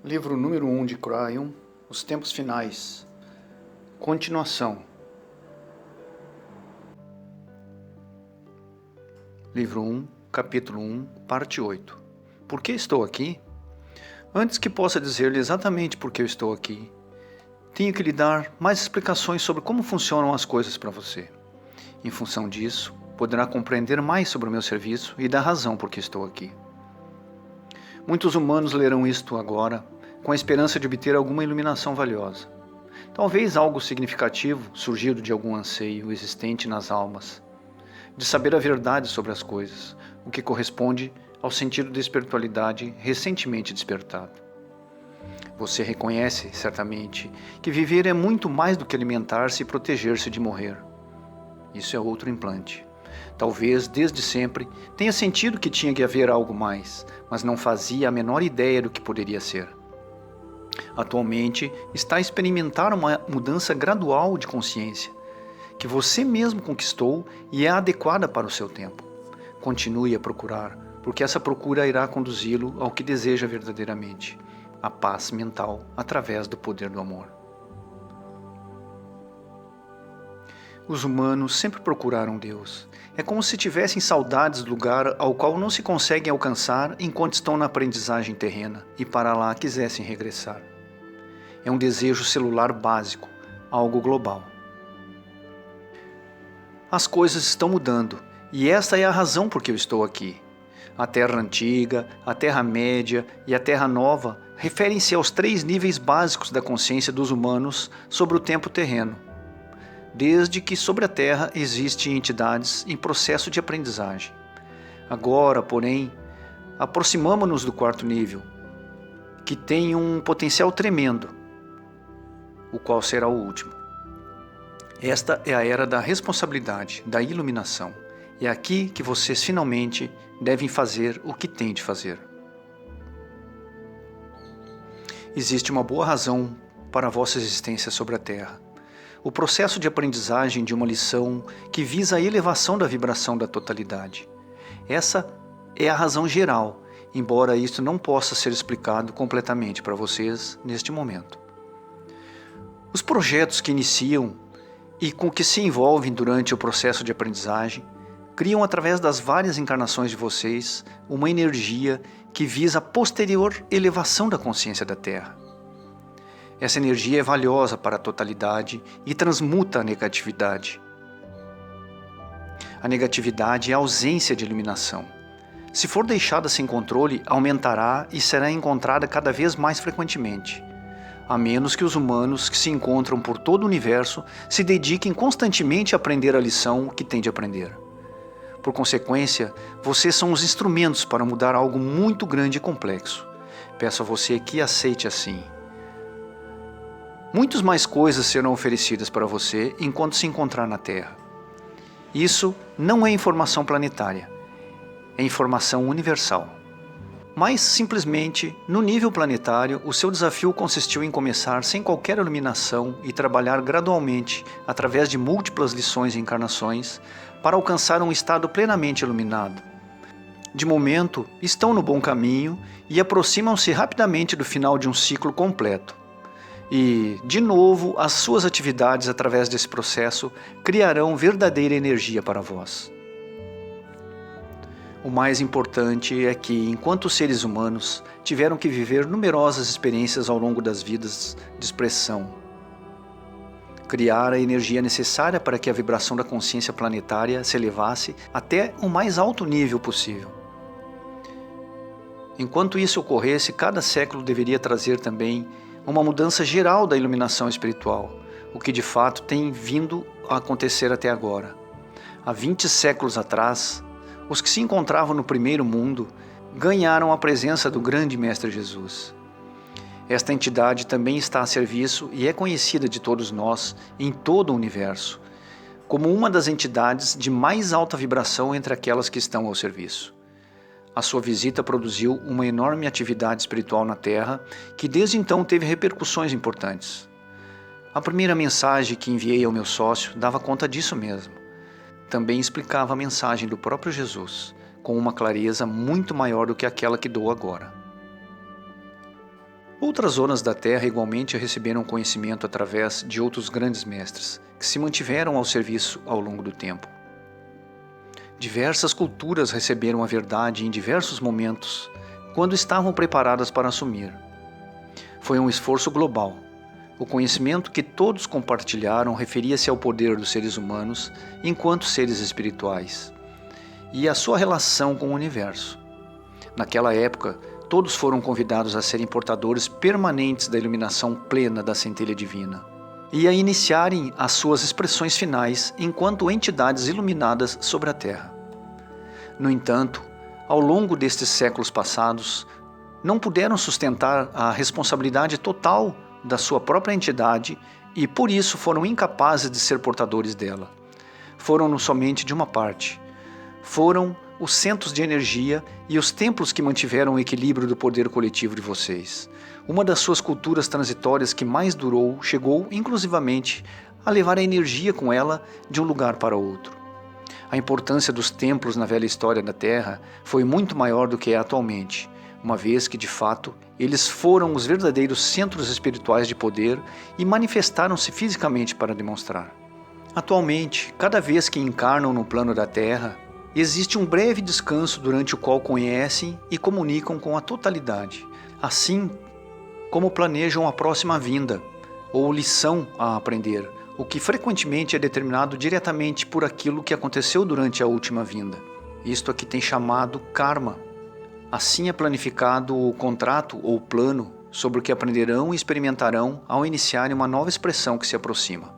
Livro número 1 de Cryon, Os Tempos Finais. Continuação. Livro 1, capítulo 1, parte 8. Por que estou aqui? Antes que possa dizer-lhe exatamente por que eu estou aqui, tenho que lhe dar mais explicações sobre como funcionam as coisas para você. Em função disso, poderá compreender mais sobre o meu serviço e da razão por que estou aqui. Muitos humanos lerão isto agora, com a esperança de obter alguma iluminação valiosa. Talvez algo significativo surgido de algum anseio existente nas almas, de saber a verdade sobre as coisas, o que corresponde ao sentido de espiritualidade recentemente despertado. Você reconhece, certamente, que viver é muito mais do que alimentar-se e proteger-se de morrer. Isso é outro implante. Talvez, desde sempre, tenha sentido que tinha que haver algo mais, mas não fazia a menor ideia do que poderia ser. Atualmente, está a experimentar uma mudança gradual de consciência, que você mesmo conquistou e é adequada para o seu tempo. Continue a procurar, porque essa procura irá conduzi-lo ao que deseja verdadeiramente, a paz mental através do poder do amor. Os humanos sempre procuraram Deus. É como se tivessem saudades do lugar ao qual não se conseguem alcançar enquanto estão na aprendizagem terrena e para lá quisessem regressar. É um desejo celular básico, algo global. As coisas estão mudando, e esta é a razão por que eu estou aqui. A Terra Antiga, a Terra Média e a Terra Nova referem-se aos 3 níveis básicos da consciência dos humanos sobre o tempo terreno, desde que sobre a Terra existem entidades em processo de aprendizagem. Agora, porém, aproximamo-nos do 4º nível, que tem um potencial tremendo, o qual será o último. Esta é a era da responsabilidade, da iluminação. É aqui que vocês finalmente devem fazer o que têm de fazer. Existe uma boa razão para a vossa existência sobre a Terra. O processo de aprendizagem de uma lição que visa a elevação da vibração da totalidade. Essa é a razão geral, embora isto não possa ser explicado completamente para vocês neste momento. Os projetos que iniciam e com que se envolvem durante o processo de aprendizagem criam através das várias encarnações de vocês uma energia que visa a posterior elevação da consciência da Terra. Essa energia é valiosa para a totalidade e transmuta a negatividade. A negatividade é a ausência de iluminação. Se for deixada sem controle, aumentará e será encontrada cada vez mais frequentemente, a menos que os humanos que se encontram por todo o universo se dediquem constantemente a aprender a lição que têm de aprender. Por consequência, vocês são os instrumentos para mudar algo muito grande e complexo. Peço a você que aceite assim. Muitas mais coisas serão oferecidas para você enquanto se encontrar na Terra. Isso não é informação planetária, é informação universal. Mas, simplesmente, no nível planetário, o seu desafio consistiu em começar sem qualquer iluminação e trabalhar gradualmente, através de múltiplas lições e encarnações, para alcançar um estado plenamente iluminado. De momento, estão no bom caminho e aproximam-se rapidamente do final de um ciclo completo. E, de novo, as suas atividades através desse processo criarão verdadeira energia para vós. O mais importante é que, enquanto seres humanos, tiveram que viver numerosas experiências ao longo das vidas de expressão, criar a energia necessária para que a vibração da consciência planetária se elevasse até o mais alto nível possível. Enquanto isso ocorresse, cada século deveria trazer também uma mudança geral da iluminação espiritual, o que de fato tem vindo a acontecer até agora. Há 20 séculos atrás, os que se encontravam no primeiro mundo ganharam a presença do grande Mestre Jesus. Esta entidade também está a serviço e é conhecida de todos nós em todo o universo, como uma das entidades de mais alta vibração entre aquelas que estão ao serviço. A sua visita produziu uma enorme atividade espiritual na Terra, que desde então teve repercussões importantes. A primeira mensagem que enviei ao meu sócio dava conta disso mesmo. Também explicava a mensagem do próprio Jesus, com uma clareza muito maior do que aquela que dou agora. Outras zonas da Terra igualmente receberam conhecimento através de outros grandes mestres, que se mantiveram ao serviço ao longo do tempo. Diversas culturas receberam a verdade em diversos momentos, quando estavam preparadas para assumir. Foi um esforço global. O conhecimento que todos compartilharam referia-se ao poder dos seres humanos enquanto seres espirituais e à sua relação com o universo. Naquela época, todos foram convidados a serem portadores permanentes da iluminação plena da centelha divina e a iniciarem as suas expressões finais enquanto entidades iluminadas sobre a Terra. No entanto, ao longo destes séculos passados, não puderam sustentar a responsabilidade total da sua própria entidade e por isso foram incapazes de ser portadores dela. Foram somente de uma parte. Foram os centros de energia e os templos que mantiveram o equilíbrio do poder coletivo de vocês. Uma das suas culturas transitórias que mais durou chegou, inclusivamente, a levar a energia com ela de um lugar para outro. A importância dos templos na velha história da Terra foi muito maior do que é atualmente, uma vez que, de fato, eles foram os verdadeiros centros espirituais de poder e manifestaram-se fisicamente para demonstrar. Atualmente, cada vez que encarnam no plano da Terra, existe um breve descanso durante o qual conhecem e comunicam com a totalidade, assim como planejam a próxima vinda ou lição a aprender, o que frequentemente é determinado diretamente por aquilo que aconteceu durante a última vinda. Isto aqui tem chamado karma. Assim é planificado o contrato ou plano sobre o que aprenderão e experimentarão ao iniciarem uma nova expressão que se aproxima.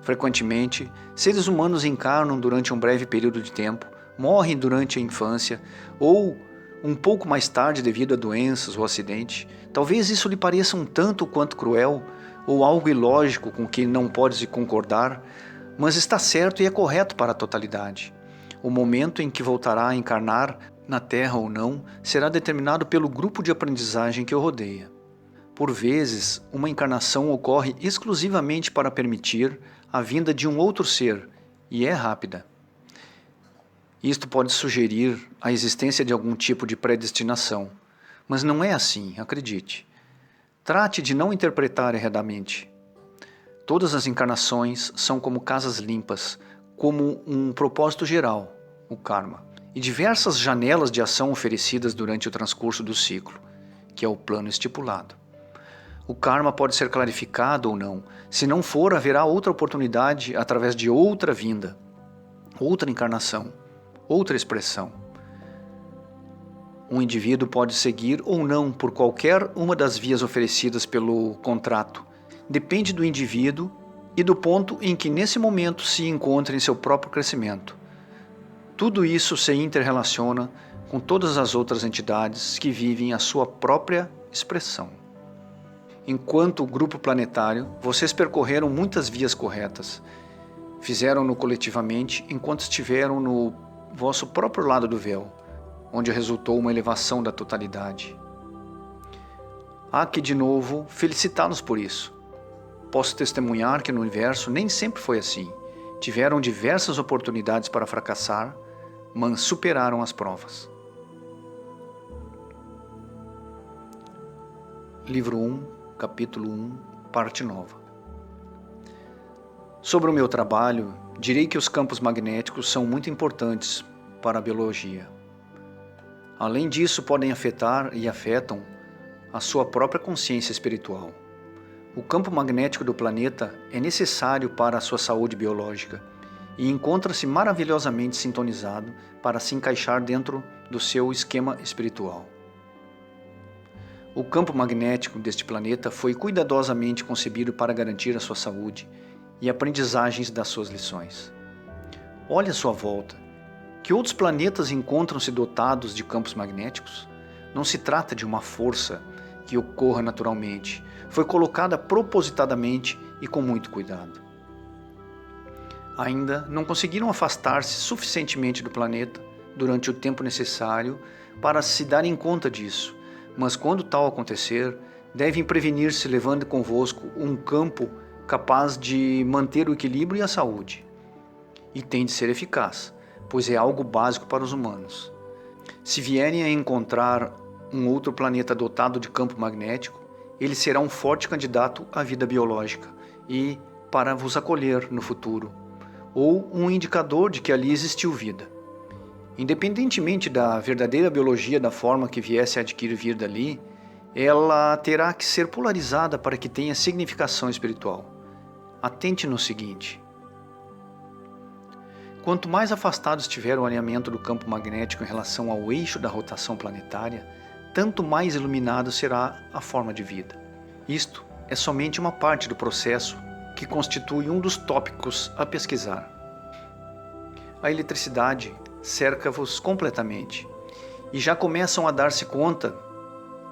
Frequentemente, seres humanos encarnam durante um breve período de tempo, morrem durante a infância ou um pouco mais tarde devido a doenças ou acidente. Talvez isso lhe pareça um tanto quanto cruel ou algo ilógico com que não pode se concordar, mas está certo e é correto para a totalidade. O momento em que voltará a encarnar na Terra ou não, será determinado pelo grupo de aprendizagem que o rodeia. Por vezes, uma encarnação ocorre exclusivamente para permitir a vinda de um outro ser, e é rápida. Isto pode sugerir a existência de algum tipo de predestinação, mas não é assim, acredite. Trate de não interpretar erradamente. Todas as encarnações são como casas limpas, como um propósito geral, o karma, e diversas janelas de ação oferecidas durante o transcurso do ciclo, que é o plano estipulado. O karma pode ser clarificado ou não. Se não for, haverá outra oportunidade através de outra vinda, outra encarnação, outra expressão. Um indivíduo pode seguir ou não por qualquer uma das vias oferecidas pelo contrato. Depende do indivíduo e do ponto em que nesse momento se encontra em seu próprio crescimento. Tudo isso se interrelaciona com todas as outras entidades que vivem a sua própria expressão. Enquanto grupo planetário, vocês percorreram muitas vias corretas. Fizeram-no coletivamente enquanto estiveram no vosso próprio lado do véu, onde resultou uma elevação da totalidade. Há que, de novo, felicitá-los por isso. Posso testemunhar que no universo nem sempre foi assim. Tiveram diversas oportunidades para fracassar, mas superaram as provas. Livro 1, capítulo 1, parte nova. Sobre o meu trabalho, direi que os campos magnéticos são muito importantes para a biologia. Além disso, podem afetar e afetam a sua própria consciência espiritual. O campo magnético do planeta é necessário para a sua saúde biológica e encontra-se maravilhosamente sintonizado para se encaixar dentro do seu esquema espiritual. O campo magnético deste planeta foi cuidadosamente concebido para garantir a sua saúde e aprendizagens das suas lições. Olhe à sua volta. Que outros planetas encontram-se dotados de campos magnéticos? Não se trata de uma força que ocorra naturalmente. Foi colocada propositadamente e com muito cuidado. Ainda não conseguiram afastar-se suficientemente do planeta durante o tempo necessário para se darem conta disso, mas quando tal acontecer, devem prevenir-se levando convosco um campo capaz de manter o equilíbrio e a saúde. E tem de ser eficaz, pois é algo básico para os humanos. Se vierem a encontrar um outro planeta dotado de campo magnético, ele será um forte candidato à vida biológica e para vos acolher no futuro, ou um indicador de que ali existiu vida. Independentemente da verdadeira biologia da forma que viesse a adquirir vida ali, ela terá que ser polarizada para que tenha significação espiritual. Atente no seguinte: quanto mais afastado estiver o alinhamento do campo magnético em relação ao eixo da rotação planetária, tanto mais iluminado será a forma de vida. Isto é somente uma parte do processo que constitui um dos tópicos a pesquisar. A eletricidade cerca-vos completamente e já começam a dar-se conta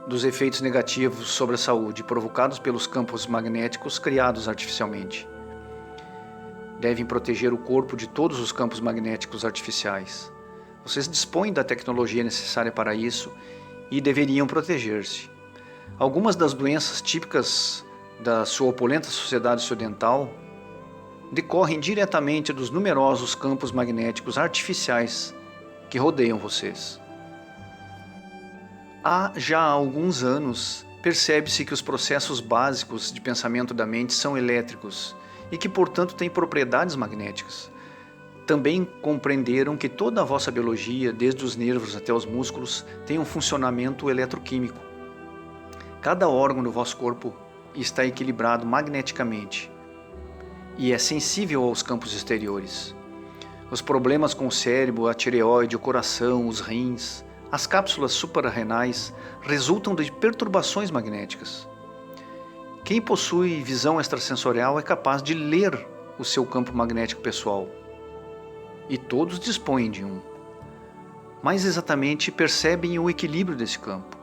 dos efeitos negativos sobre a saúde provocados pelos campos magnéticos criados artificialmente. Devem proteger o corpo de todos os campos magnéticos artificiais. Vocês dispõem da tecnologia necessária para isso e deveriam proteger-se. Algumas das doenças típicas da sua opulenta sociedade ocidental decorrem diretamente dos numerosos campos magnéticos artificiais que rodeiam vocês. Há já alguns anos, percebe-se que os processos básicos de pensamento da mente são elétricos e que, portanto, têm propriedades magnéticas. Também compreenderam que toda a vossa biologia, desde os nervos até os músculos, tem um funcionamento eletroquímico. Cada órgão do vosso corpo está equilibrado magneticamente e é sensível aos campos exteriores. Os problemas com o cérebro, a tireoide, o coração, os rins, as cápsulas suprarrenais resultam de perturbações magnéticas. Quem possui visão extrasensorial é capaz de ler o seu campo magnético pessoal. E todos dispõem de um. Mais exatamente, percebem o equilíbrio desse campo.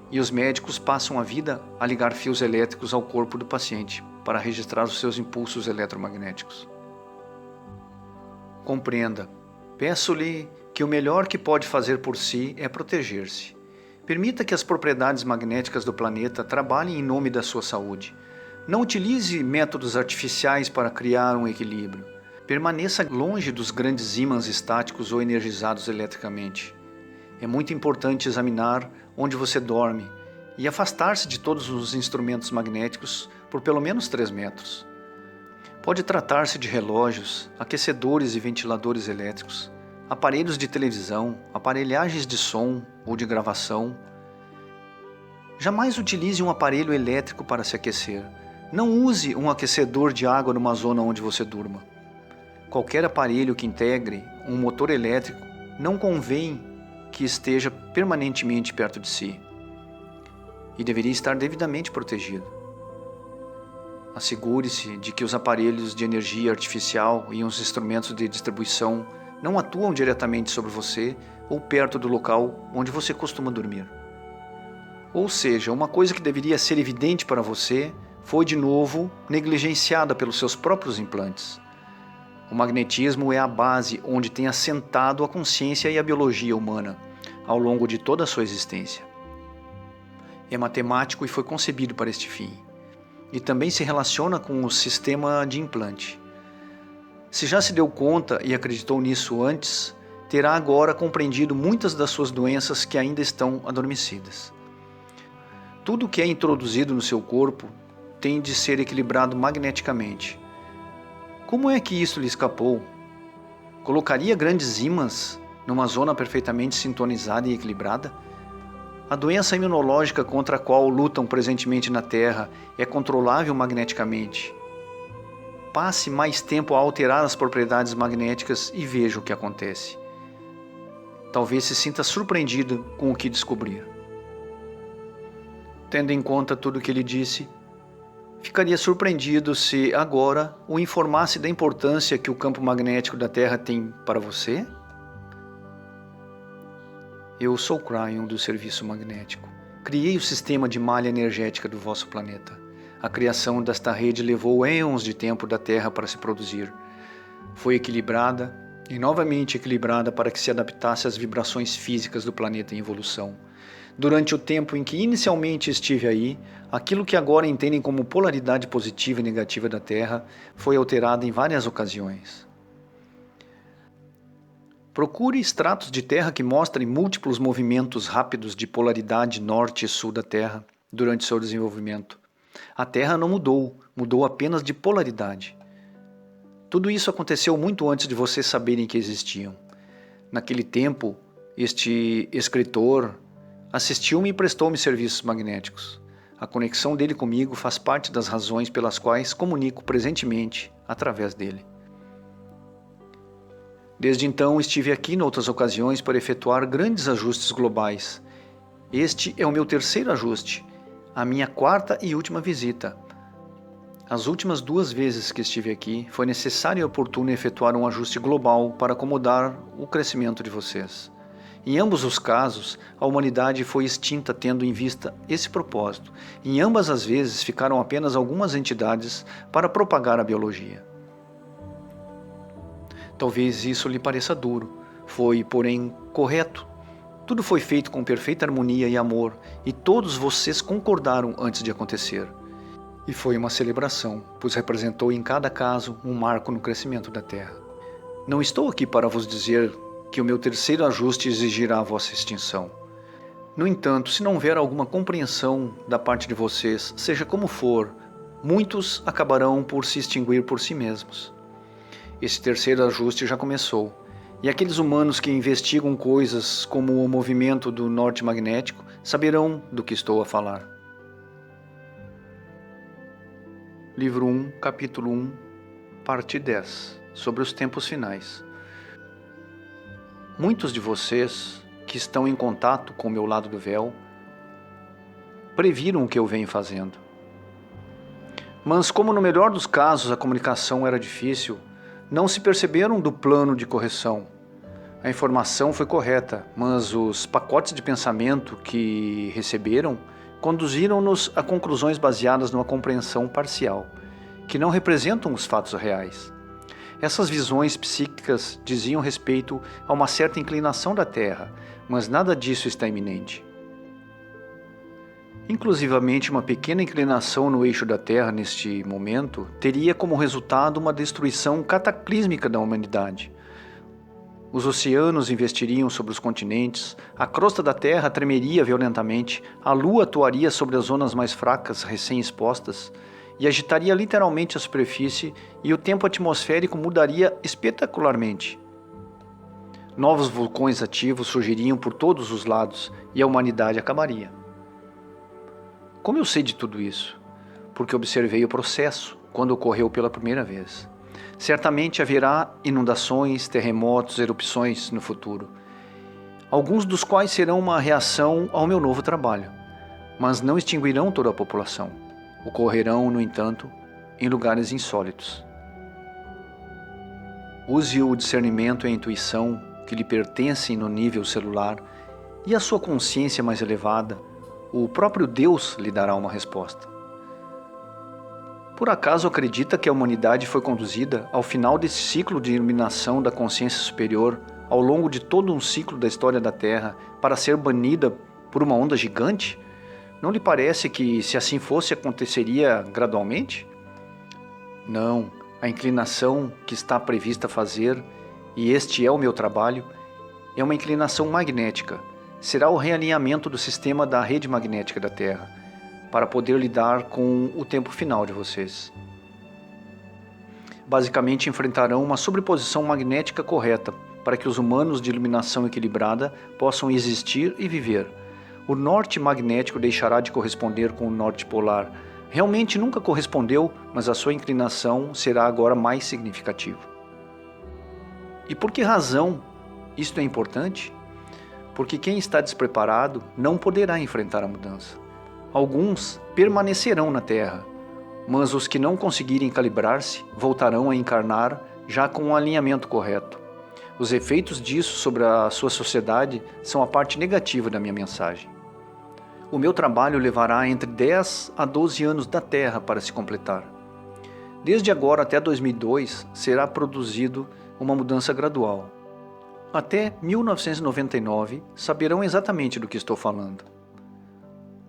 E os médicos passam a vida a ligar fios elétricos ao corpo do paciente para registrar os seus impulsos eletromagnéticos. Compreenda. Peço-lhe que o melhor que pode fazer por si é proteger-se. Permita que as propriedades magnéticas do planeta trabalhem em nome da sua saúde. Não utilize métodos artificiais para criar um equilíbrio. Permaneça longe dos grandes ímãs estáticos ou energizados eletricamente. É muito importante examinar onde você dorme e afastar-se de todos os instrumentos magnéticos por pelo menos 3 metros. Pode tratar-se de relógios, aquecedores e ventiladores elétricos, aparelhos de televisão, aparelhagens de som ou de gravação. Jamais utilize um aparelho elétrico para se aquecer. Não use um aquecedor de água numa zona onde você durma. Qualquer aparelho que integre um motor elétrico não convém que esteja permanentemente perto de si e deveria estar devidamente protegido. Assegure-se de que os aparelhos de energia artificial e os instrumentos de distribuição não atuam diretamente sobre você ou perto do local onde você costuma dormir. Ou seja, uma coisa que deveria ser evidente para você foi de novo negligenciada pelos seus próprios implantes. O magnetismo é a base onde tem assentado a consciência e a biologia humana ao longo de toda a sua existência. É matemático e foi concebido para este fim. E também se relaciona com o sistema de implante. Se já se deu conta e acreditou nisso antes, terá agora compreendido muitas das suas doenças que ainda estão adormecidas. Tudo que é introduzido no seu corpo tem de ser equilibrado magneticamente. Como é que isso lhe escapou? Colocaria grandes ímãs numa zona perfeitamente sintonizada e equilibrada? A doença imunológica contra a qual lutam presentemente na Terra é controlável magneticamente. Passe mais tempo a alterar as propriedades magnéticas e veja o que acontece. Talvez se sinta surpreendido com o que descobrir. Tendo em conta tudo o que ele disse, ficaria surpreendido se agora o informasse da importância que o campo magnético da Terra tem para você? Eu sou Cryon do Serviço Magnético. Criei o sistema de malha energética do vosso planeta. A criação desta rede levou éons de tempo da Terra para se produzir. Foi equilibrada e novamente equilibrada para que se adaptasse às vibrações físicas do planeta em evolução. Durante o tempo em que inicialmente estive aí, aquilo que agora entendem como polaridade positiva e negativa da Terra foi alterado em várias ocasiões. Procure extratos de terra que mostrem múltiplos movimentos rápidos de polaridade norte e sul da Terra durante seu desenvolvimento. A Terra não mudou, mudou apenas de polaridade. Tudo isso aconteceu muito antes de vocês saberem que existiam. Naquele tempo, este escritor assistiu-me e prestou-me serviços magnéticos. A conexão dele comigo faz parte das razões pelas quais comunico presentemente através dele. Desde então estive aqui em outras ocasiões para efetuar grandes ajustes globais. Este é o meu terceiro ajuste, a minha quarta e última visita. As últimas 2 vezes que estive aqui, foi necessário e oportuno efetuar um ajuste global para acomodar o crescimento de vocês. Em ambos os casos, a humanidade foi extinta tendo em vista esse propósito. Em ambas as vezes ficaram apenas algumas entidades para propagar a biologia. Talvez isso lhe pareça duro. Foi, porém, correto. Tudo foi feito com perfeita harmonia e amor, e todos vocês concordaram antes de acontecer. E foi uma celebração, pois representou em cada caso um marco no crescimento da Terra. Não estou aqui para vos dizer que o meu terceiro ajuste exigirá a vossa extinção. No entanto, se não houver alguma compreensão da parte de vocês, seja como for, muitos acabarão por se extinguir por si mesmos. Esse terceiro ajuste já começou, e aqueles humanos que investigam coisas como o movimento do norte magnético saberão do que estou a falar. Livro 1, capítulo 1, parte 10, sobre os tempos finais. Muitos de vocês que estão em contato com o meu lado do véu previram o que eu venho fazendo. Mas como no melhor dos casos a comunicação era difícil, não se perceberam do plano de correção. A informação foi correta, mas os pacotes de pensamento que receberam conduziram-nos a conclusões baseadas numa compreensão parcial, que não representam os fatos reais. Essas visões psíquicas diziam respeito a uma certa inclinação da Terra, mas nada disso está iminente. Inclusivamente, uma pequena inclinação no eixo da Terra neste momento teria como resultado uma destruição cataclísmica da humanidade. Os oceanos investiriam sobre os continentes, a crosta da Terra tremeria violentamente, a Lua atuaria sobre as zonas mais fracas recém-expostas e agitaria literalmente a superfície, e o tempo atmosférico mudaria espetacularmente. Novos vulcões ativos surgiriam por todos os lados e a humanidade acabaria. Como eu sei de tudo isso? Porque observei o processo quando ocorreu pela primeira vez. Certamente haverá inundações, terremotos, erupções no futuro, alguns dos quais serão uma reação ao meu novo trabalho, mas não extinguirão toda a população. Ocorrerão, no entanto, em lugares insólitos. Use o discernimento e a intuição que lhe pertencem no nível celular e a sua consciência mais elevada. O próprio Deus lhe dará uma resposta. Por acaso acredita que a humanidade foi conduzida ao final desse ciclo de iluminação da consciência superior, ao longo de todo um ciclo da história da Terra, para ser banida por uma onda gigante? Não lhe parece que, se assim fosse, aconteceria gradualmente? Não, a inclinação que está prevista fazer, e este é o meu trabalho, é uma inclinação magnética. Será o realinhamento do sistema da rede magnética da Terra, para poder lidar com o tempo final de vocês. Basicamente, enfrentarão uma sobreposição magnética correta, para que os humanos de iluminação equilibrada possam existir e viver. O norte magnético deixará de corresponder com o norte polar. Realmente nunca correspondeu, mas a sua inclinação será agora mais significativa. E por que razão isto é importante? Porque quem está despreparado não poderá enfrentar a mudança. Alguns permanecerão na Terra, mas os que não conseguirem calibrar-se voltarão a encarnar já com um alinhamento correto. Os efeitos disso sobre a sua sociedade são a parte negativa da minha mensagem. O meu trabalho levará entre 10 a 12 anos da Terra para se completar. Desde agora até 2002 será produzido uma mudança gradual. Até 1999 saberão exatamente do que estou falando.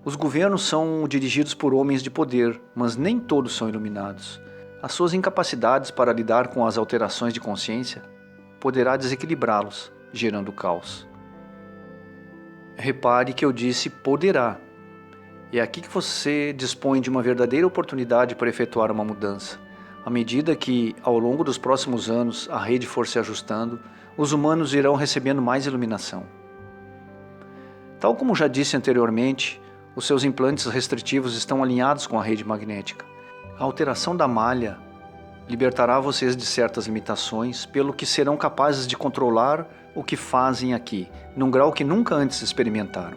Os governos são dirigidos por homens de poder, mas nem todos são iluminados. As suas incapacidades para lidar com as alterações de consciência poderá desequilibrá-los. gerando caos. Repare que eu disse poderá. É aqui que você dispõe de uma verdadeira oportunidade para efetuar uma mudança. À medida que, ao longo dos próximos anos, a rede for se ajustando, os humanos irão recebendo mais iluminação. Tal como já disse anteriormente, os seus implantes restritivos estão alinhados com a rede magnética. A alteração da malha libertará vocês de certas limitações, pelo que serão capazes de controlar o que fazem aqui, num grau que nunca antes experimentaram.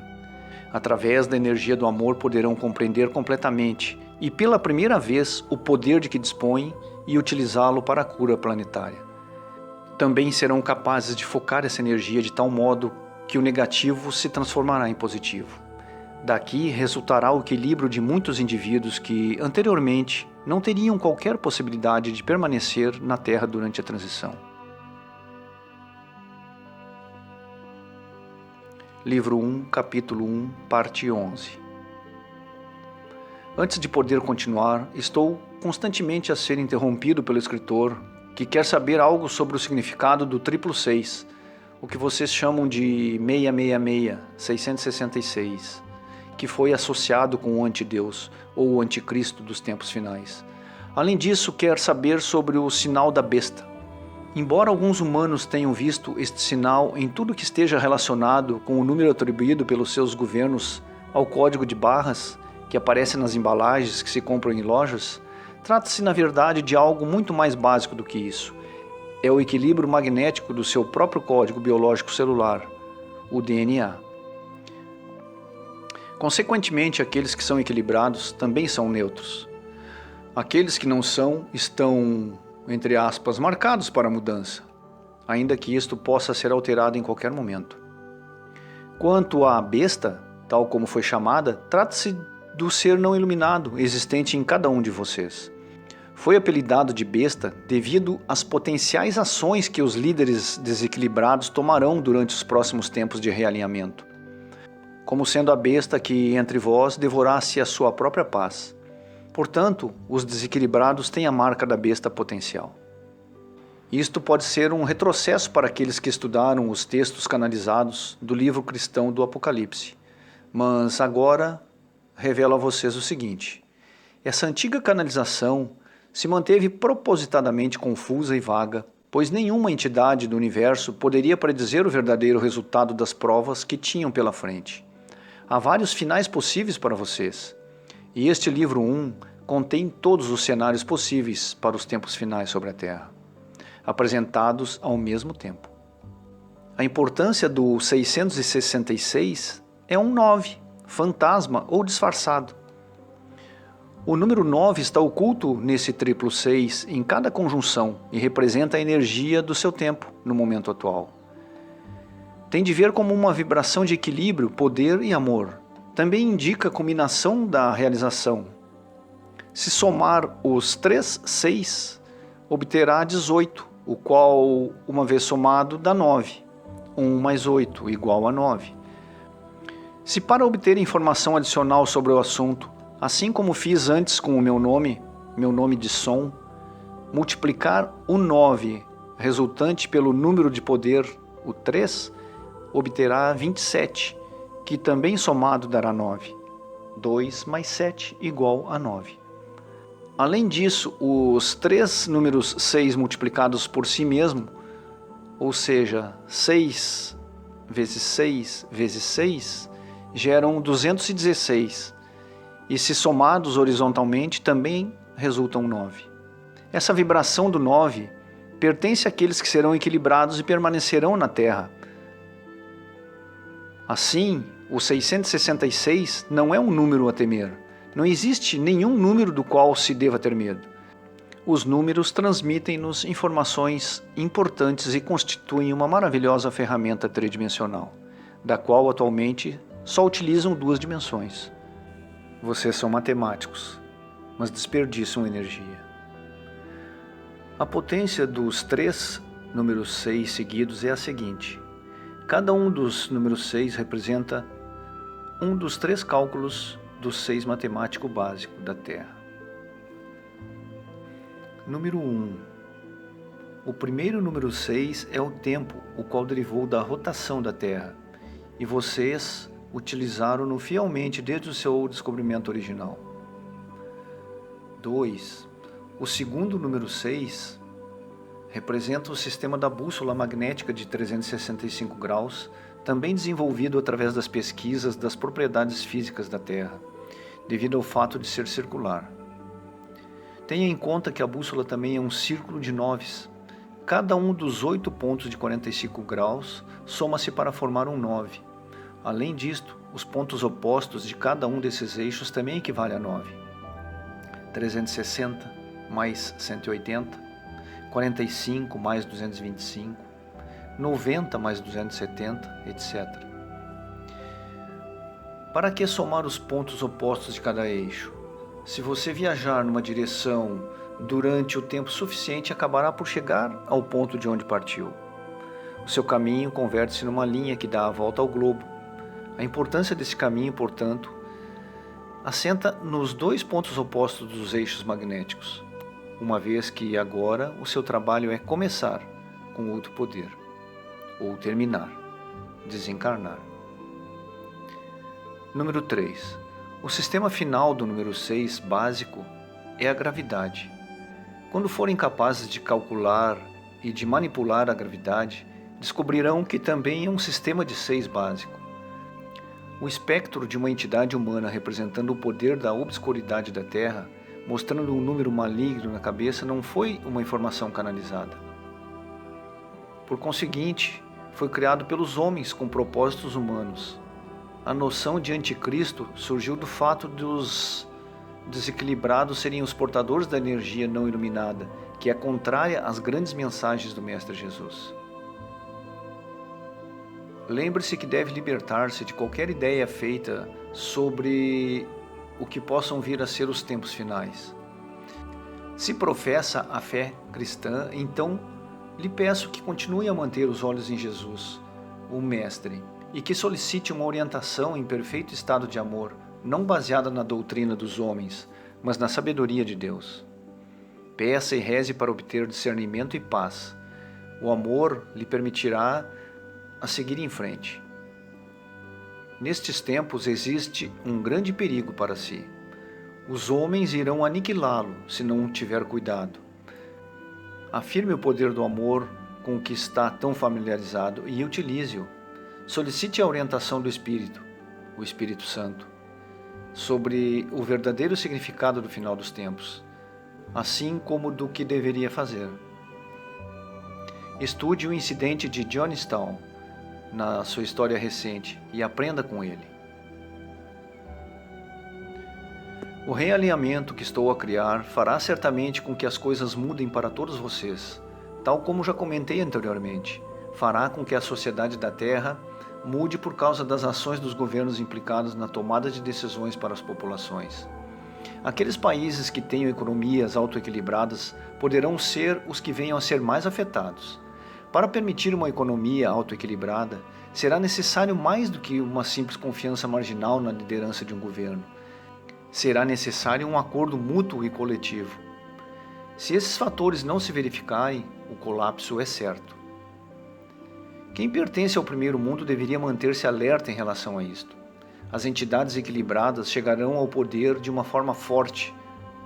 Através da energia do amor poderão compreender completamente e pela primeira vez o poder de que dispõem e utilizá-lo para a cura planetária. Também serão capazes de focar essa energia de tal modo que o negativo se transformará em positivo. Daqui resultará o equilíbrio de muitos indivíduos que, anteriormente, não teriam qualquer possibilidade de permanecer na Terra durante a transição. Livro 1, capítulo 1, parte 11. Antes de poder continuar, estou constantemente a ser interrompido pelo escritor, que quer saber algo sobre o significado do triplo 6, o que vocês chamam de 666, 666, que foi associado com o antideus, ou o anticristo dos tempos finais. Além disso, quer saber sobre o sinal da besta. Embora alguns humanos tenham visto este sinal em tudo que esteja relacionado com o número atribuído pelos seus governos ao código de barras, que aparece nas embalagens que se compram em lojas, trata-se na verdade de algo muito mais básico do que isso. É o equilíbrio magnético do seu próprio código biológico celular, o DNA. Consequentemente, aqueles que são equilibrados também são neutros. Aqueles que não são estão, entre aspas, marcados para a mudança, ainda que isto possa ser alterado em qualquer momento. Quanto à besta, tal como foi chamada, trata-se do ser não iluminado existente em cada um de vocês. Foi apelidado de besta devido às potenciais ações que os líderes desequilibrados tomarão durante os próximos tempos de realinhamento, como sendo a besta que entre vós devorasse a sua própria paz. Portanto, os desequilibrados têm a marca da besta potencial. Isto pode ser um retrocesso para aqueles que estudaram os textos canalizados do livro cristão do Apocalipse, mas agora revelo a vocês o seguinte: essa antiga canalização se manteve propositadamente confusa e vaga, pois nenhuma entidade do universo poderia predizer o verdadeiro resultado das provas que tinham pela frente. Há vários finais possíveis para vocês, e este livro 1 contém todos os cenários possíveis para os tempos finais sobre a Terra, apresentados ao mesmo tempo. A importância do 666 é um 9, fantasma ou disfarçado. O número 9 está oculto nesse triplo 6 em cada conjunção e representa a energia do seu tempo no momento atual. Tem de ver como uma vibração de equilíbrio, poder e amor. Também indica a combinação da realização. Se somar os 3 6, obterá 18, o qual, uma vez somado, dá 9. 1 mais 8 igual a 9. Se para obter informação adicional sobre o assunto, assim como fiz antes com o meu nome de som, multiplicar o 9 resultante pelo número de poder, o 3, obterá 27, que também somado dará 9. 2 mais 7 igual a 9. Além disso, os 3 números 6 multiplicados por si mesmo, ou seja, 6 vezes 6 vezes 6, geram 216, e se somados horizontalmente também resultam 9. Essa vibração do 9 pertence àqueles que serão equilibrados e permanecerão na Terra. Assim, o 666 não é um número a temer. Não existe nenhum número do qual se deva ter medo. Os números transmitem-nos informações importantes e constituem uma maravilhosa ferramenta tridimensional, da qual atualmente só utilizam 2 dimensões. Vocês são matemáticos, mas desperdiçam energia. A potência dos 3 números 6 seguidos é a seguinte: cada um dos números 6 representa um dos 3 cálculos do 6 matemático básico da Terra. Número 1. O primeiro número 6 é o tempo, o qual derivou da rotação da Terra, e vocês utilizaram-no fielmente desde o seu descobrimento original. 2. O segundo número 6 representa o sistema da bússola magnética de 365 graus, também desenvolvido através das pesquisas das propriedades físicas da Terra, devido ao fato de ser circular. Tenha em conta que a bússola também é um círculo de noves. Cada um dos 8 pontos de 45 graus soma-se para formar um 9. Além disto, os pontos opostos de cada um desses eixos também equivalem a 9. 360 mais 180, 45 mais 225, 90 mais 270, etc. Para que somar os pontos opostos de cada eixo? Se você viajar numa direção durante o tempo suficiente, acabará por chegar ao ponto de onde partiu. O seu caminho converte-se numa linha que dá a volta ao globo. A importância desse caminho, portanto, assenta nos 2 pontos opostos dos eixos magnéticos, uma vez que agora o seu trabalho é começar com outro poder, ou terminar, desencarnar. Número 3. O sistema final do número 6, básico, é a gravidade. Quando forem capazes de calcular e de manipular a gravidade, descobrirão que também é um sistema de 6 básico. O espectro de uma entidade humana representando o poder da obscuridade da Terra, mostrando um número maligno na cabeça, não foi uma informação canalizada. Por conseguinte, foi criado pelos homens com propósitos humanos. A noção de anticristo surgiu do fato dos desequilibrados serem os portadores da energia não iluminada, que é contrária às grandes mensagens do Mestre Jesus. Lembre-se que deve libertar-se de qualquer ideia feita sobre o que possam vir a ser os tempos finais. Se professa a fé cristã, então lhe peço que continue a manter os olhos em Jesus, o Mestre, e que solicite uma orientação em perfeito estado de amor, não baseada na doutrina dos homens, mas na sabedoria de Deus. Peça e reze para obter discernimento e paz. O amor lhe permitirá a seguir em frente. Nestes tempos existe um grande perigo para si. Os homens irão aniquilá-lo se não tiver cuidado. Afirme o poder do amor com o que está tão familiarizado e utilize-o. Solicite a orientação do Espírito, o Espírito Santo, sobre o verdadeiro significado do final dos tempos, assim como do que deveria fazer. Estude o incidente de Johnstown na sua história recente e aprenda com ele. O realinhamento que estou a criar fará certamente com que as coisas mudem para todos vocês, tal como já comentei anteriormente. Fará com que a sociedade da Terra mude por causa das ações dos governos implicados na tomada de decisões para as populações. Aqueles países que tenham economias autoequilibradas poderão ser os que venham a ser mais afetados. Para permitir uma economia autoequilibrada, será necessário mais do que uma simples confiança marginal na liderança de um governo. Será necessário um acordo mútuo e coletivo. Se esses fatores não se verificarem, o colapso é certo. Quem pertence ao primeiro mundo deveria manter-se alerta em relação a isto. As entidades equilibradas chegarão ao poder de uma forma forte,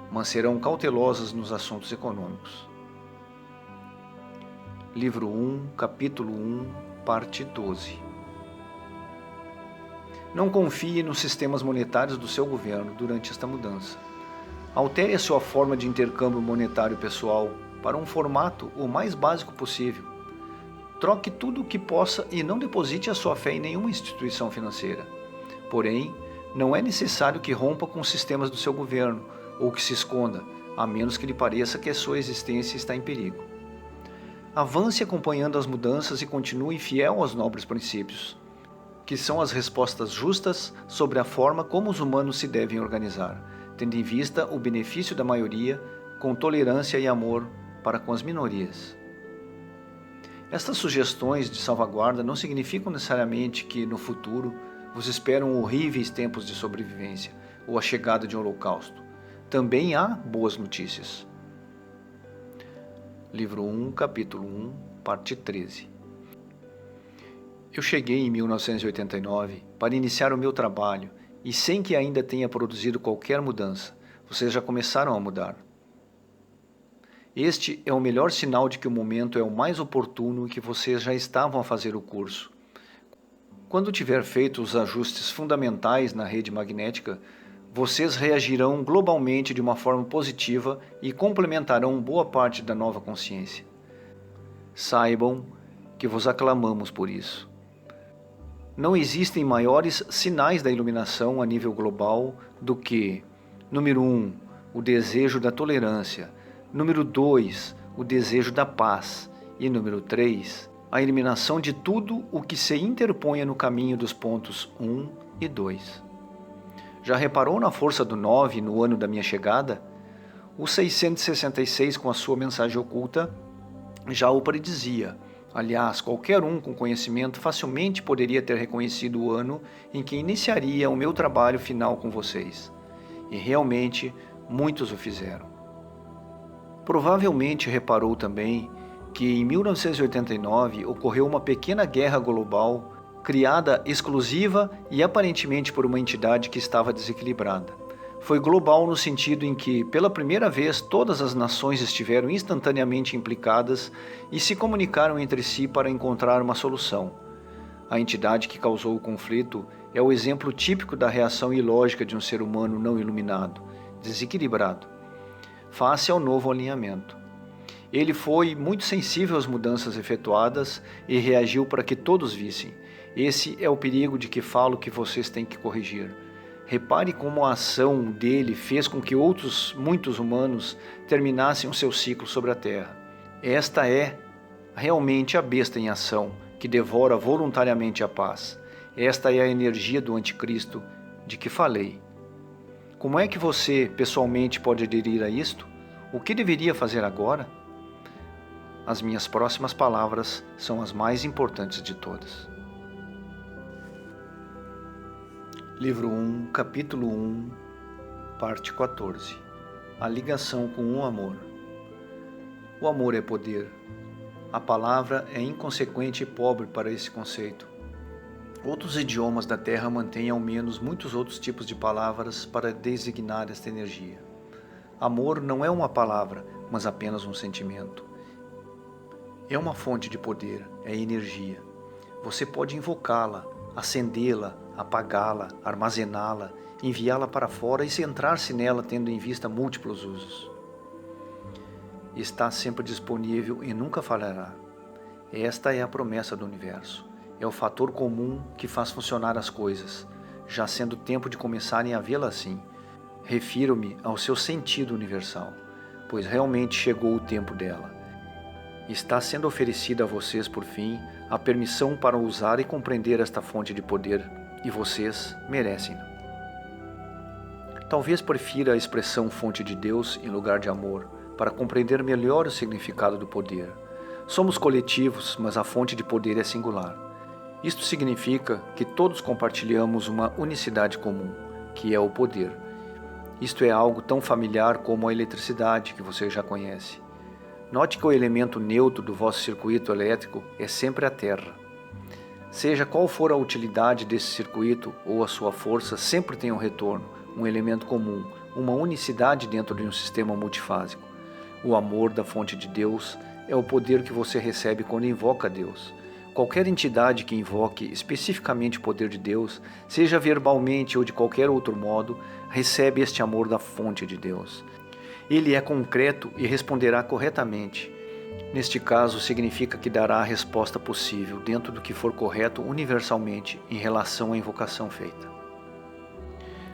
mas serão cautelosas nos assuntos econômicos. Livro 1, capítulo 1, parte 12. Não confie nos sistemas monetários do seu governo durante esta mudança. Altere a sua forma de intercâmbio monetário pessoal para um formato o mais básico possível. Troque tudo o que possa e não deposite a sua fé em nenhuma instituição financeira. Porém, não é necessário que rompa com os sistemas do seu governo ou que se esconda, a menos que lhe pareça que a sua existência está em perigo. Avance acompanhando as mudanças e continue fiel aos nobres princípios, que são as respostas justas sobre a forma como os humanos se devem organizar, tendo em vista o benefício da maioria, com tolerância e amor para com as minorias. Estas sugestões de salvaguarda não significam necessariamente que, no futuro, vos esperam horríveis tempos de sobrevivência ou a chegada de um holocausto. Também há boas notícias. Livro 1, capítulo 1, parte 13. Eu cheguei em 1989 para iniciar o meu trabalho e sem que ainda tenha produzido qualquer mudança, vocês já começaram a mudar. Este é o melhor sinal de que o momento é o mais oportuno e que vocês já estavam a fazer o curso. Quando tiver feito os ajustes fundamentais na rede magnética, vocês reagirão globalmente de uma forma positiva e complementarão boa parte da nova consciência. Saibam que vos aclamamos por isso. Não existem maiores sinais da iluminação a nível global do que, número 1, o desejo da tolerância, número 2, o desejo da paz e número 3, a eliminação de tudo o que se interponha no caminho dos pontos 1 e 2. Já reparou na força do 9 no ano da minha chegada? O 666 com a sua mensagem oculta já o predizia. Aliás, qualquer um com conhecimento facilmente poderia ter reconhecido o ano em que iniciaria o meu trabalho final com vocês. E realmente, muitos o fizeram. Provavelmente reparou também que em 1989 ocorreu uma pequena guerra global criada exclusiva e aparentemente por uma entidade que estava desequilibrada. Foi global no sentido em que, pela primeira vez, todas as nações estiveram instantaneamente implicadas e se comunicaram entre si para encontrar uma solução. A entidade que causou o conflito é o exemplo típico da reação ilógica de um ser humano não iluminado, desequilibrado, face ao novo alinhamento. Ele foi muito sensível às mudanças efetuadas e reagiu para que todos vissem. Esse é o perigo de que falo que vocês têm que corrigir. Repare como a ação dele fez com que muitos humanos terminassem o seu ciclo sobre a Terra. Esta é realmente a besta em ação, que devora voluntariamente a paz. Esta é a energia do anticristo de que falei. Como é que você, pessoalmente, pode aderir a isto? O que deveria fazer agora? As minhas próximas palavras são as mais importantes de todas. Livro 1, capítulo 1, parte 14. A ligação com o amor. O amor é poder. A palavra é inconsequente e pobre para esse conceito. Outros idiomas da Terra mantêm ao menos muitos outros tipos de palavras para designar esta energia. Amor não é uma palavra, mas apenas um sentimento. É uma fonte de poder, é energia. Você pode invocá-la, acendê-la, apagá-la, armazená-la, enviá-la para fora e centrar-se nela tendo em vista múltiplos usos. Está sempre disponível e nunca falhará. Esta é a promessa do universo. É o fator comum que faz funcionar as coisas, já sendo tempo de começarem a vê-la assim. Refiro-me ao seu sentido universal, pois realmente chegou o tempo dela. Está sendo oferecida a vocês, por fim, a permissão para usar e compreender esta fonte de poder, e vocês merecem-na. Talvez prefira a expressão fonte de Deus em lugar de amor, para compreender melhor o significado do poder. Somos coletivos, mas a fonte de poder é singular. Isto significa que todos compartilhamos uma unicidade comum, que é o poder. Isto é algo tão familiar como a eletricidade, que você já conhece. Note que o elemento neutro do vosso circuito elétrico é sempre a Terra. Seja qual for a utilidade desse circuito ou a sua força, sempre tem um retorno, um elemento comum, uma unicidade dentro de um sistema multifásico. O amor da fonte de Deus é o poder que você recebe quando invoca Deus. Qualquer entidade que invoque especificamente o poder de Deus, seja verbalmente ou de qualquer outro modo, recebe este amor da fonte de Deus. Ele é concreto e responderá corretamente. Neste caso, significa que dará a resposta possível dentro do que for correto universalmente em relação à invocação feita.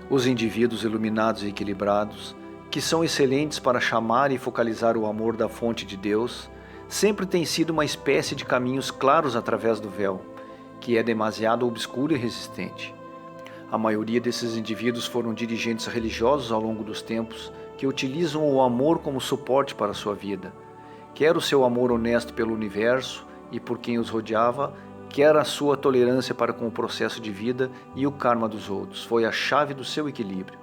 Os indivíduos iluminados e equilibrados, que são excelentes para chamar e focalizar o amor da fonte de Deus, sempre têm sido uma espécie de caminhos claros através do véu, que é demasiado obscuro e resistente. A maioria desses indivíduos foram dirigentes religiosos ao longo dos tempos que utilizam o amor como suporte para a sua vida. Quer o seu amor honesto pelo universo e por quem os rodeava, quer a sua tolerância para com o processo de vida e o karma dos outros, foi a chave do seu equilíbrio.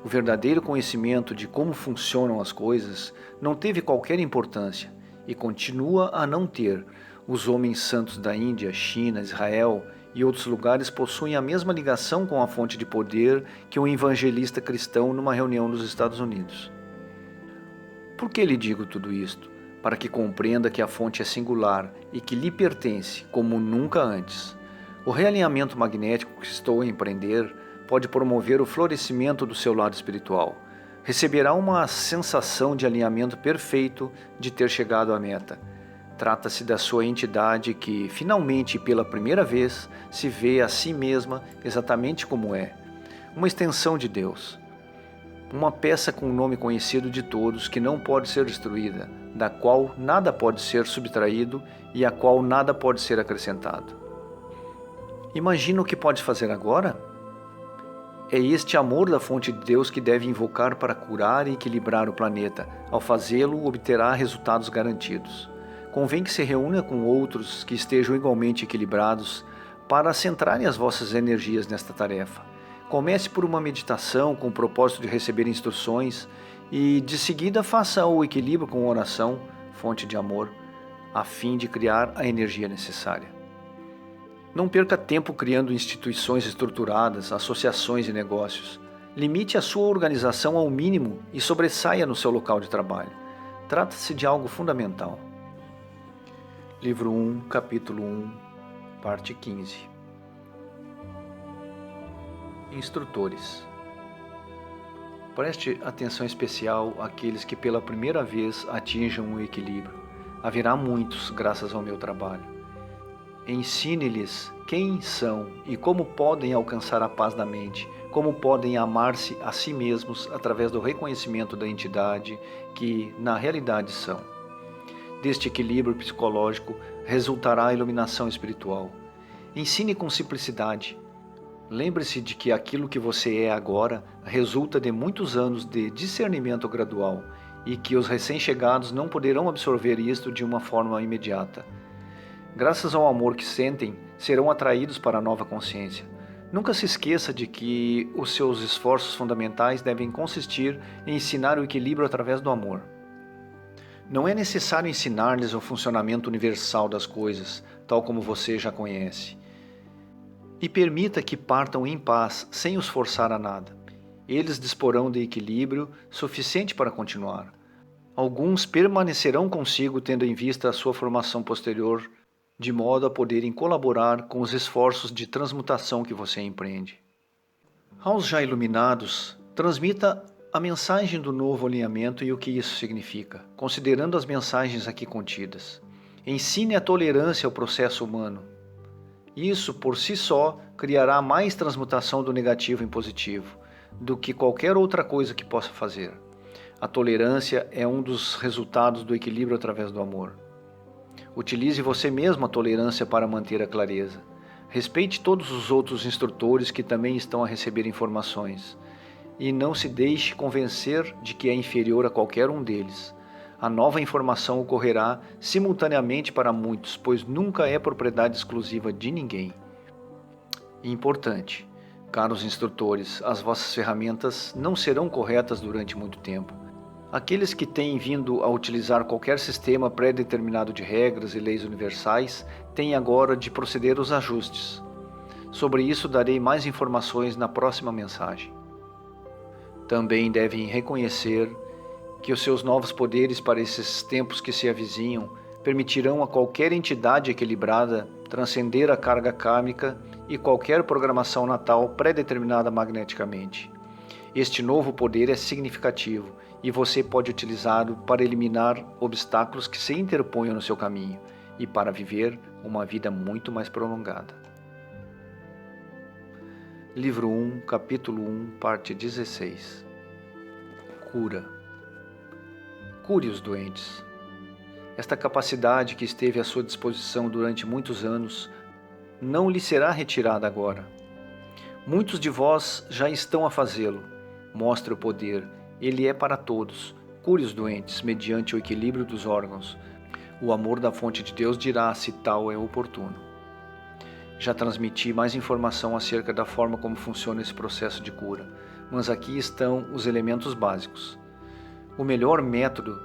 O verdadeiro conhecimento de como funcionam as coisas não teve qualquer importância e continua a não ter. Os homens santos da Índia, China, Israel e outros lugares possuem a mesma ligação com a fonte de poder que um evangelista cristão numa reunião nos Estados Unidos. Por que lhe digo tudo isto? Para que compreenda que a fonte é singular e que lhe pertence como nunca antes. O realinhamento magnético que estou a empreender pode promover o florescimento do seu lado espiritual. Receberá uma sensação de alinhamento perfeito de ter chegado à meta. Trata-se da sua entidade que, finalmente e pela primeira vez, se vê a si mesma exatamente como é. Uma extensão de Deus. Uma peça com um nome conhecido de todos que não pode ser destruída, da qual nada pode ser subtraído e a qual nada pode ser acrescentado. Imagina o que pode fazer agora? É este amor da fonte de Deus que deve invocar para curar e equilibrar o planeta. Ao fazê-lo, obterá resultados garantidos. Convém que se reúna com outros que estejam igualmente equilibrados para centrarem as vossas energias nesta tarefa. Comece por uma meditação com o propósito de receber instruções e, de seguida, faça o equilíbrio com oração, fonte de amor, a fim de criar a energia necessária. Não perca tempo criando instituições estruturadas, associações e negócios. Limite a sua organização ao mínimo e sobressaia no seu local de trabalho. Trata-se de algo fundamental. Livro 1, capítulo 1, parte 15. Instrutores. Preste atenção especial àqueles que pela primeira vez atinjam o equilíbrio. Haverá muitos graças ao meu trabalho. Ensine-lhes quem são e como podem alcançar a paz da mente, como podem amar-se a si mesmos através do reconhecimento da entidade que, na realidade, são. Deste equilíbrio psicológico resultará a iluminação espiritual. Ensine com simplicidade. Lembre-se de que aquilo que você é agora resulta de muitos anos de discernimento gradual e que os recém-chegados não poderão absorver isto de uma forma imediata. Graças ao amor que sentem, serão atraídos para a nova consciência. Nunca se esqueça de que os seus esforços fundamentais devem consistir em ensinar o equilíbrio através do amor. Não é necessário ensinar-lhes o funcionamento universal das coisas, tal como você já conhece. E permita que partam em paz, sem os forçar a nada. Eles disporão de equilíbrio suficiente para continuar. Alguns permanecerão consigo tendo em vista a sua formação posterior, de modo a poderem colaborar com os esforços de transmutação que você empreende. Aos já iluminados, transmita a mensagem do novo alinhamento e o que isso significa, considerando as mensagens aqui contidas. Ensine a tolerância ao processo humano. Isso, por si só, criará mais transmutação do negativo em positivo, do que qualquer outra coisa que possa fazer. A tolerância é um dos resultados do equilíbrio através do amor. Utilize você mesmo a tolerância para manter a clareza. Respeite todos os outros instrutores que também estão a receber informações. E não se deixe convencer de que é inferior a qualquer um deles. A nova informação ocorrerá simultaneamente para muitos, pois nunca é propriedade exclusiva de ninguém. Importante, caros instrutores, as vossas ferramentas não serão corretas durante muito tempo. Aqueles que têm vindo a utilizar qualquer sistema pré-determinado de regras e leis universais têm agora de proceder os ajustes. Sobre isso darei mais informações na próxima mensagem. Também devem reconhecer que os seus novos poderes para esses tempos que se avizinham permitirão a qualquer entidade equilibrada transcender a carga kármica e qualquer programação natal pré-determinada magneticamente. Este novo poder é significativo e você pode utilizá-lo para eliminar obstáculos que se interponham no seu caminho e para viver uma vida muito mais prolongada. Livro 1, capítulo 1, parte 16. Cura. Cure os doentes. Esta capacidade que esteve à sua disposição durante muitos anos não lhe será retirada agora. Muitos de vós já estão a fazê-lo. Mostre o poder. Ele é para todos. Cure os doentes mediante o equilíbrio dos órgãos. O amor da fonte de Deus dirá se tal é oportuno. Já transmiti mais informação acerca da forma como funciona esse processo de cura, mas aqui estão os elementos básicos. O melhor método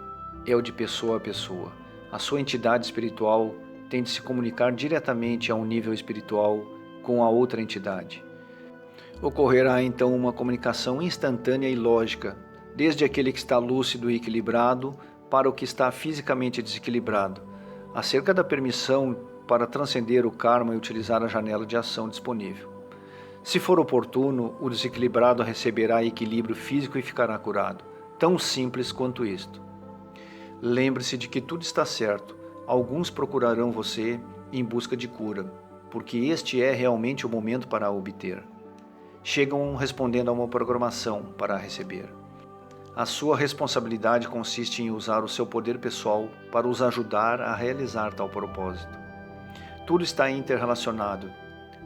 é o de pessoa a pessoa. A sua entidade espiritual tem de se comunicar diretamente a um nível espiritual com a outra entidade. Ocorrerá então uma comunicação instantânea e lógica, desde aquele que está lúcido e equilibrado para o que está fisicamente desequilibrado, acerca da permissão para transcender o karma e utilizar a janela de ação disponível. Se for oportuno, o desequilibrado receberá equilíbrio físico e ficará curado. Tão simples quanto isto. Lembre-se de que tudo está certo. Alguns procurarão você em busca de cura, porque este é realmente o momento para a obter. Chegam respondendo a uma programação para a receber. A sua responsabilidade consiste em usar o seu poder pessoal para os ajudar a realizar tal propósito. Tudo está interrelacionado.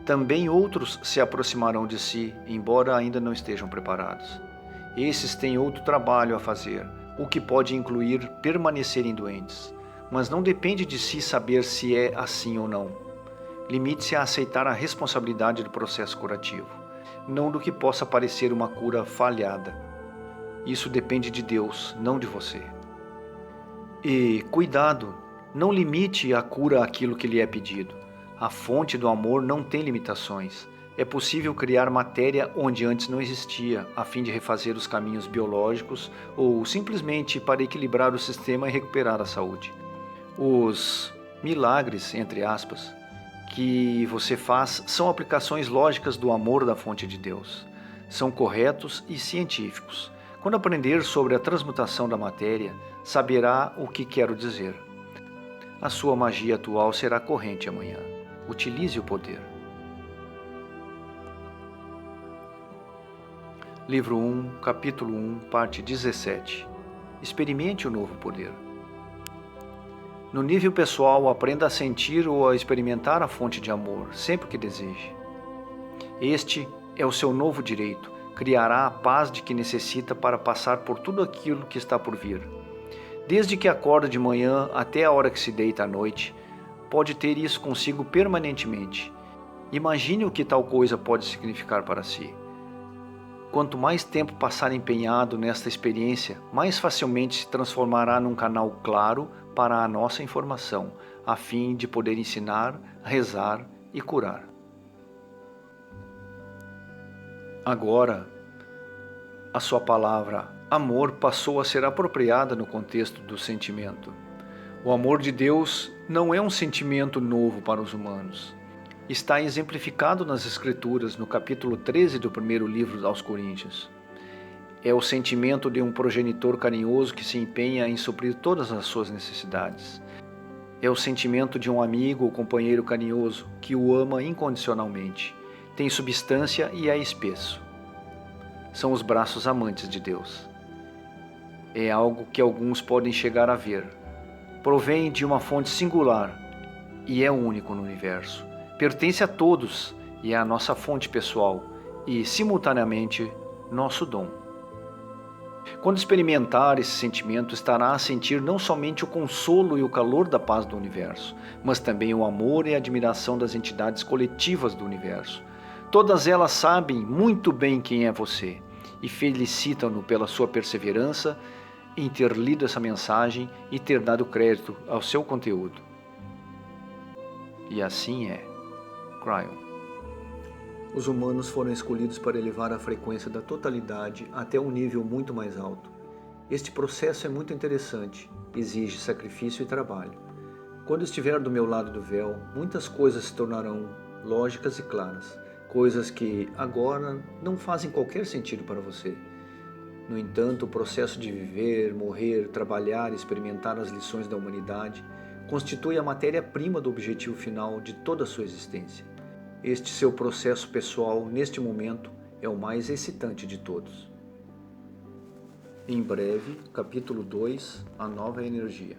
Também outros se aproximarão de si, embora ainda não estejam preparados. Esses têm outro trabalho a fazer, o que pode incluir permanecerem doentes. Mas não depende de si saber se é assim ou não. Limite-se a aceitar a responsabilidade do processo curativo, não do que possa parecer uma cura falhada. Isso depende de Deus, não de você. E, cuidado, não limite a cura àquilo que lhe é pedido. A fonte do amor não tem limitações. É possível criar matéria onde antes não existia, a fim de refazer os caminhos biológicos ou simplesmente para equilibrar o sistema e recuperar a saúde. Os milagres, entre aspas, que você faz são aplicações lógicas do amor da fonte de Deus. São corretos e científicos. Quando aprender sobre a transmutação da matéria, saberá o que quero dizer. A sua magia atual será corrente amanhã. Utilize o poder. Livro 1, capítulo 1, parte 17. Experimente o novo poder. No nível pessoal, aprenda a sentir ou a experimentar a fonte de amor, sempre que deseje. Este é o seu novo direito. Criará a paz de que necessita para passar por tudo aquilo que está por vir. Desde que acorda de manhã até a hora que se deita à noite, pode ter isso consigo permanentemente. Imagine o que tal coisa pode significar para si. Quanto mais tempo passar empenhado nesta experiência, mais facilmente se transformará num canal claro para a nossa informação, a fim de poder ensinar, rezar e curar. Agora, a sua palavra amor passou a ser apropriada no contexto do sentimento. O amor de Deus não é um sentimento novo para os humanos. Está exemplificado nas Escrituras, no capítulo 13 do primeiro livro aos Coríntios. É o sentimento de um progenitor carinhoso que se empenha em suprir todas as suas necessidades. É o sentimento de um amigo ou companheiro carinhoso que o ama incondicionalmente. Tem substância e é espesso. São os braços amantes de Deus. É algo que alguns podem chegar a ver. Provém de uma fonte singular e é único no universo. Pertence a todos e é a nossa fonte pessoal e, simultaneamente, nosso dom. Quando experimentar esse sentimento, estará a sentir não somente o consolo e o calor da paz do universo, mas também o amor e a admiração das entidades coletivas do universo. Todas elas sabem muito bem quem é você e felicitam-no pela sua perseverança em ter lido essa mensagem e ter dado crédito ao seu conteúdo. E assim é. Cryon. Os humanos foram escolhidos para elevar a frequência da totalidade até um nível muito mais alto. Este processo é muito interessante, exige sacrifício e trabalho. Quando estiver do meu lado do véu, muitas coisas se tornarão lógicas e claras, coisas que agora não fazem qualquer sentido para você. No entanto, o processo de viver, morrer, trabalhar e experimentar as lições da humanidade constitui a matéria-prima do objetivo final de toda a sua existência. Este seu processo pessoal, neste momento, é o mais excitante de todos. Em breve, capítulo 2, a nova energia.